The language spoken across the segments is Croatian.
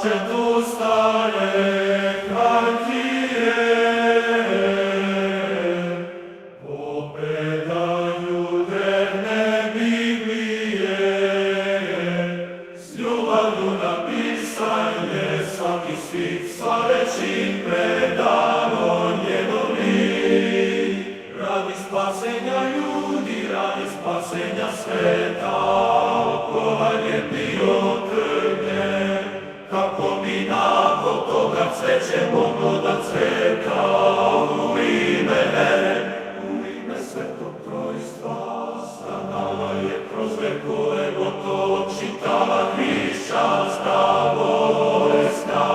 plače tu stare hartije, po predanju drevne Biblije, s ljubavlju napisanje svaki svit slaveći predano njegov lik. Radi spasenja ljudi, radi spasenja sveta, okovanje bio trgne, kako bi nakon toga cveće moglo da cveta u ime Svetog Trojstva. Stradala je kroz vekove, gotovo čitava hrišćanska vojska.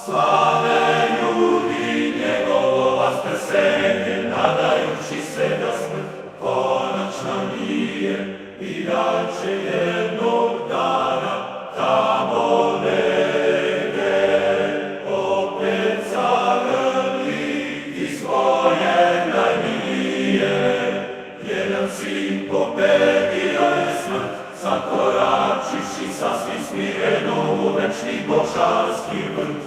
Slave ljudi njegovo vaskrsenje, nadajući se da smrt konačna nije i da će jednog dana tamo negde opet zagrliti svoje najmilije. Jedan sin pobedio je smrt, zakoračiši sasvim smireno u večni božanski vrt.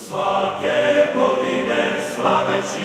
Svake godine slaveći